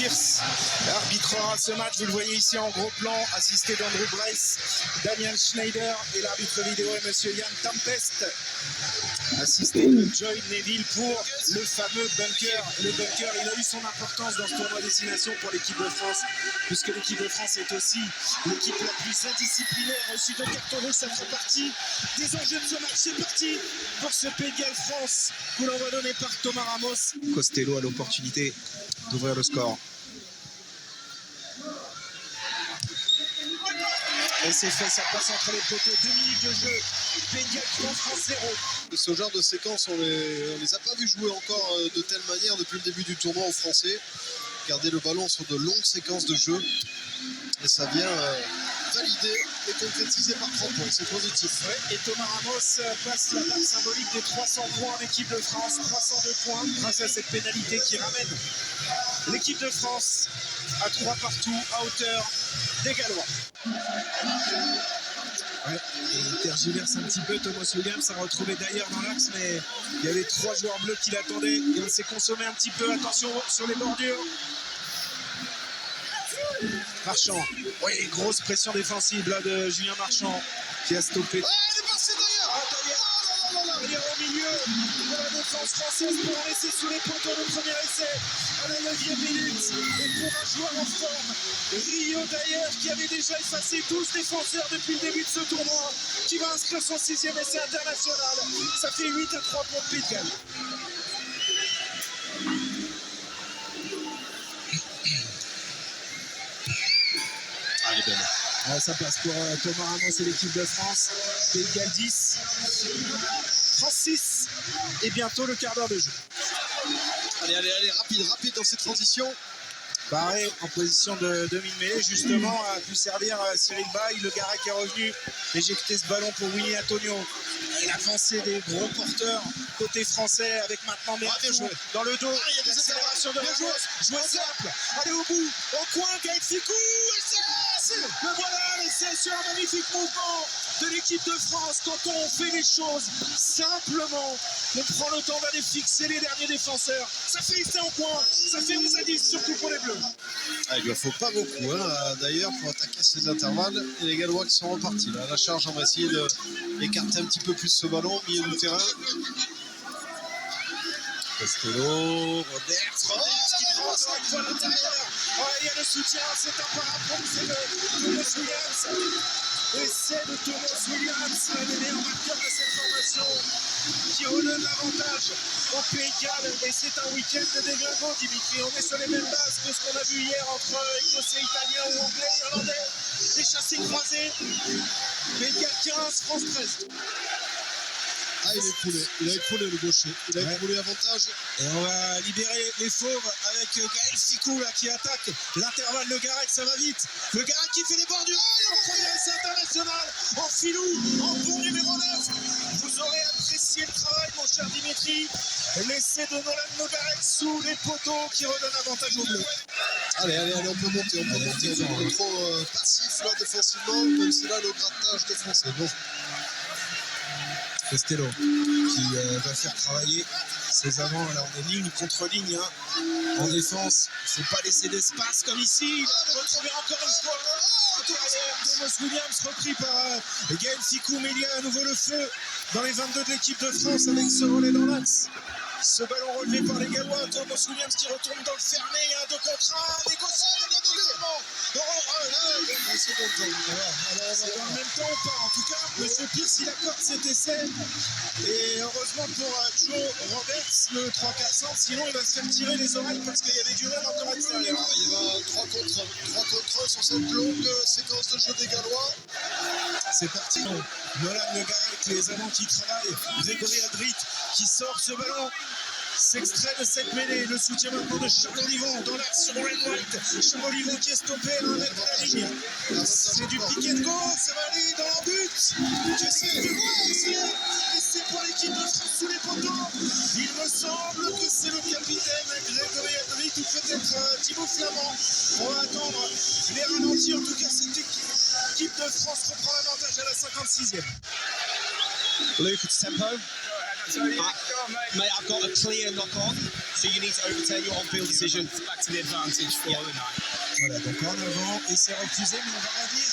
Pierce arbitrera ce match. Vous le voyez ici en gros plan, assisté d'Andrew Brace, Daniel Schneider et l'arbitre vidéo est monsieur Yann Tempest, assisté de Joy Neville pour le fameux bunker. Le bunker, il a eu son importance dans ce tournoi destination pour l'équipe de France, puisque l'équipe de France est aussi l'équipe la plus indisciplinaire, reçue de carton rouge. Ça fait partie des enjeux de ce match. C'est parti pour ce Pays de Galles France, coup l'envoi donné par Thomas Ramos. Costello a l'opportunité d'ouvrir le score. Et c'est fait, ça passe entre les poteaux, 2 minutes de jeu. Pays de Galles 3, France 0. Ce genre de séquence, on les a pas vus jouer encore de telle manière depuis le début du tournoi aux Français. Garder le ballon sur de longues séquences de jeu. Et ça vient valider et concrétiser par 30 points. C'est positif. Ouais, et Thomas Ramos passe la barre symbolique des 300 points en équipe de France. 302 points grâce à cette pénalité qui ramène l'équipe de France à 3 partout à hauteur des Gallois. Ouais, il tergiverse un petit peu. Thomas Williams a retrouvé d'ailleurs dans l'axe, mais il y avait 3 joueurs bleus qui l'attendaient et on s'est consommé un petit peu. Attention sur les bordures. Marchand, oui, grosse pression défensive là de Julien Marchand qui a stoppé. Ah, il est passé derrière. Il est au milieu de la défense française pour en laisser sous les poteaux le premier essai à la 9e minute. Et pour un joueur en forme, Rio d'ailleurs, qui avait déjà effacé 12 défenseurs depuis le début de ce tournoi, qui va inscrire son 6e essai international. Ça fait 8-3 pour le Pays de Galles. Ah, ça passe pour Thomas Ramos et l'équipe de France. Pays de Galles 10, France 6 et bientôt le quart d'heure de jeu. Allez, rapide dans cette transition. Barré en position de demi-mêlée, justement, a pu servir Cyril Baille. Le Garec est revenu éjecter ce ballon pour Winnie Antonio. Et l'avancée des gros porteurs côté français avec maintenant Mertou dans le dos. Il y a des accélérations de Ramos. Jouer simple. Allez au bout. Au coin, Gaël Ficou. Le voilà, l'essai sur un magnifique mouvement de l'équipe de France. Quand on fait les choses simplement, on prend le temps d'aller fixer les derniers défenseurs. Ça fait essai en coin. Ça fait 11 à 10, surtout pour les Bleus. Ah, il ne faut pas beaucoup, hein, d'ailleurs, pour attaquer ces intervalles. Et les Gallois qui sont repartis. Là, à la charge, on va essayer d'écarter un petit peu plus ce ballon, milieu du terrain. Costello, Roders qui prend ça une fois à l'intérieur. Oh, il y a le soutien, c'est un parapluie, c'est de Thomas Williams. Essai de Thomas Williams, le meilleur marqueur de cette formation, qui redonne l'avantage au Pays de Galles. Et c'est un week-end de déglingo, Dimitri. On est sur les mêmes bases que ce qu'on a vu hier entre Écossais, Italiens ou Anglais, Irlandais. Des chassés croisés. Pays de Galles 15, France 13. Ah, il a écroulé le gaucher. Il a écroulé avantage. Et on va libérer les fauves avec Gaël Ficou là, qui attaque l'intervalle. Le Garec, ça va vite. Le Garec qui fait les bordures. En premier essai international. En filou. En bon numéro 9. Vous aurez apprécié le travail, mon cher Dimitri. L'essai de Nolan Le Garec sous les poteaux qui redonne avantage aux Bleus. Allez, on peut monter. On est trop passif là défensivement. Même si là, le grattage des Français. Bon. Costello qui va faire travailler ses avants. Là, on est ligne contre ligne. Hein. En défense, il ne faut pas laisser d'espace comme ici. Il va retrouver encore une fois derrière Thomas Williams, repris par Gaël Ficou. Mais il y a à nouveau le feu dans les 22 de l'équipe de France avec ce relais dans l'axe. Ce ballon relevé par les Gallois. Thomas Williams qui retourne dans le fermé. Il y a un 2 contre 1. Négocié, il y a bien donné. C'est dans le même temps ou pas. En tout cas, M. Pierce, il accorde cet essai. Et heureusement pour Joe Roberts, le 3-400, sinon il va se faire tirer les oreilles parce qu'il y a des duels encore extérieurs. Il y va 3 contre 1 sur cette longue séquence de jeu des Gallois. C'est parti. Nolan Le Garec, les avants qui travaillent. Grégory Aldrit qui sort ce ballon. S'extrait de cette mêlée, le soutien maintenant de Chabolivon dans l'axe sur Red White. Chabolivon qui est stoppé à 1 mètre de la ligne. C'est du piquet de gauche, ça va aller dans le but. C'est pour l'équipe de France sous les poteaux. Il me semble que c'est le capitaine Grégory Aldrit ou peut-être Thibaut Flamand. On va attendre les ralentis. En tout cas, cette équipe de France reprend l'avantage à la 56e. Luke, it's tempo. Mate, I've got a clear knock on. So you need to overtake your on-field decision back to the advantage for the night. Voilà, donc en avant, et c'est refusé, mais on va revenir.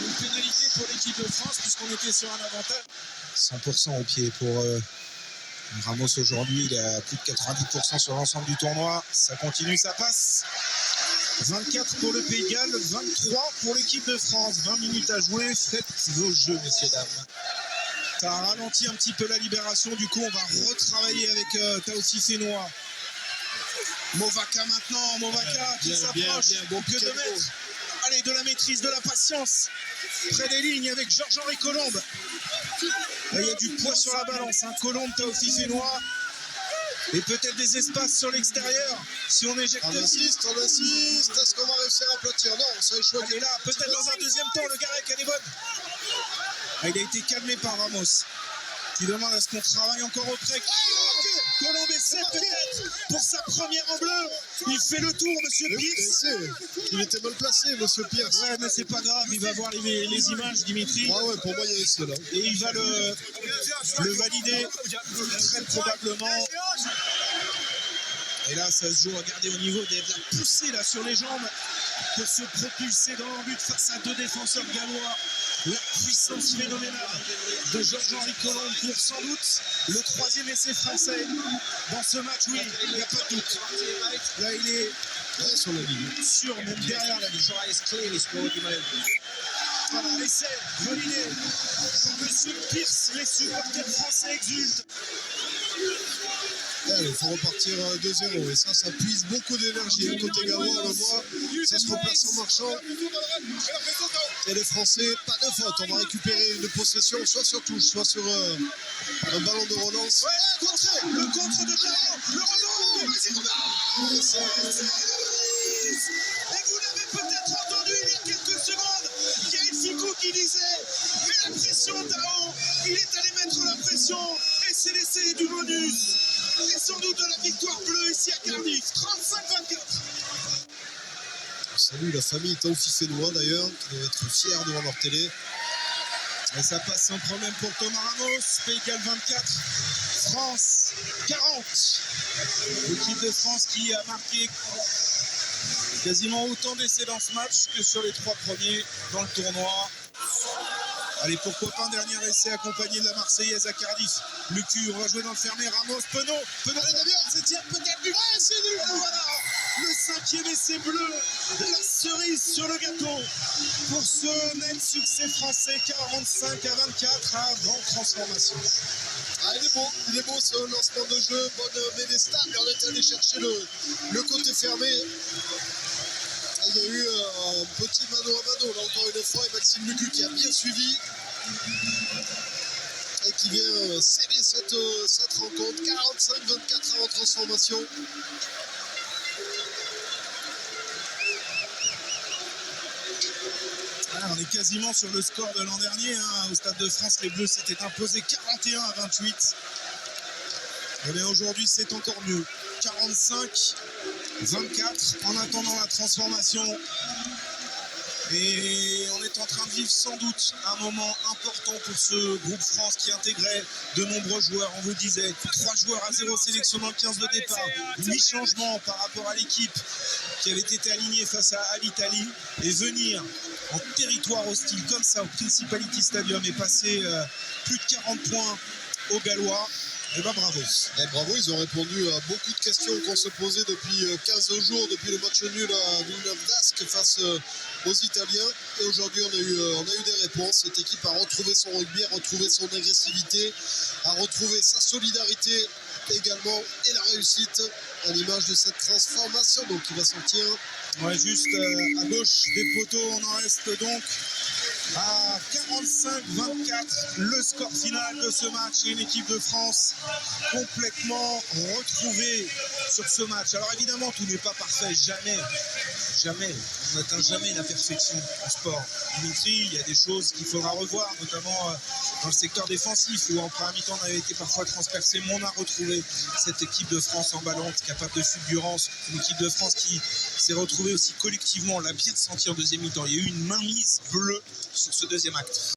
Une pénalité pour l'équipe de France, puisqu'on était sur un avantage. 100% au pied pour Ramos aujourd'hui, il est à plus de 90% sur l'ensemble du tournoi. Ça continue, ça passe. 24 pour le Pays de Galles, 23 pour l'équipe de France. 20 minutes à jouer, faites vos jeux, messieurs, dames. Ça a ralenti un petit peu la libération, du coup on va retravailler avec Taofi Fénois. Movaka maintenant, Movaka qui s'approche de 2 mètres. Allez, de la maîtrise, de la patience. Près des lignes avec Georges-Henri Colombe. Là, il y a du poids sur la balance. Hein. Colombe, Taofi Fénois. Et peut-être des espaces sur l'extérieur. Si on éjecte. On insiste. Est-ce qu'on va réussir à aplatir? Non, ça échoue. Et là, peut-être dans un deuxième temps, le Garec, elle est bonne. Ah, il a été calmé par Ramos, qui demande à ce qu'on travaille encore au près. Colombe essaie peut-être pour sa première en bleu. Il fait le tour, monsieur Pierce. Il était mal placé, monsieur Pierce. Ouais, mais c'est pas grave, il va voir les images, Dimitri. Ah ouais, pour moi, il y a essai là. Et il va le valider, très probablement. Et là, ça se joue, regardez, au niveau de la poussée là, sur les jambes pour se propulser dans l'embut face à 2 défenseurs gallois. La puissance phénoménale de Georges-Henri Colombe pour sans doute le 3e essai français dans ce match. Oui, il n'y a pas de doute. Là, il est sur la ligne. Sûr, même derrière la ligne. Voilà, essai validé. Monsieur Pierce, les supporters français exultent. Il faut repartir 2-0 et ça puise beaucoup d'énergie. Côté gallois, on le voit, ça se replace en marchant. Et les Français, pas de faute. On va récupérer une possession, soit sur touche, soit sur un ballon de relance. Ouais, le contre de Jarre, le rebond. Et vous l'avez peut-être entendu il y a quelques secondes. Il y a Elfikou qui disait, mais la pression Tao, il est allé mettre la pression et c'est l'essai du bonus. Et sans doute de la victoire bleue ici à Cardiff, 35-24. Salut la famille Taofi Fénois d'ailleurs, qui doit être fiers devant leur télé. Et ça passe sans problème pour Thomas Ramos. Pays de Galles 24, France 40. L'équipe de France qui a marqué quasiment autant d'essais dans ce match que sur les 3 premiers dans le tournoi. Allez, pourquoi pas un dernier essai accompagné de la Marseillaise à Cardiff. Lucu, on va jouer dans le fermé. Ramos, Penaud, c'est tiré peut-être du c'est nul. Voilà, le 5e essai bleu, la cerise sur le gâteau pour ce net succès français, 45-24 avant transformation. Ah, il est beau ce lancement de jeu, bonne Ménesta, on est allé chercher le côté fermé. Il y a eu un petit mano à mano, là encore une fois, et Maxime Lucu qui a bien suivi et qui vient sceller cette rencontre. 45-24 avant transformation. Ah, on est quasiment sur le score de l'an dernier. Hein. Au Stade de France, les Bleus s'étaient imposés 41-28. Et bien aujourd'hui, c'est encore mieux. 45-24 en attendant la transformation. Et on est en train de vivre sans doute un moment important pour ce groupe France qui intégrait de nombreux joueurs. On vous disait 3 joueurs à 0 sélection dans le 15 de départ. 8 changements par rapport à l'équipe qui avait été alignée face à l'Italie. Et venir en territoire hostile comme ça au Principality Stadium et passer plus de 40 points aux Gallois. Et ben bravo. Et bravo, ils ont répondu à beaucoup de questions qu'on se posait depuis 15 jours, depuis le match nul à Villeneuve-d'Ascq face aux Italiens. Et aujourd'hui, on a eu des réponses. Cette équipe a retrouvé son rugby, a retrouvé son agressivité, a retrouvé sa solidarité également et la réussite à l'image de cette transformation. Donc, il va sortir. Ouais, juste à gauche des poteaux, on en reste donc à 45-24, le score final de ce match et une équipe de France complètement retrouvée sur ce match. Alors évidemment, tout n'est pas parfait, jamais, on n'atteint jamais la perfection en sport. Dimitri, il y a des choses qu'il faudra revoir, notamment dans le secteur défensif où en première mi-temps on avait été parfois transpercé, mais on a retrouvé cette équipe de France emballante, capable de fulgurance, une équipe de France qui s'est retrouvée aussi collectivement, on l'a bien senti en deuxième mi-temps. Il y a eu une mainmise bleue sur ce deuxième acte.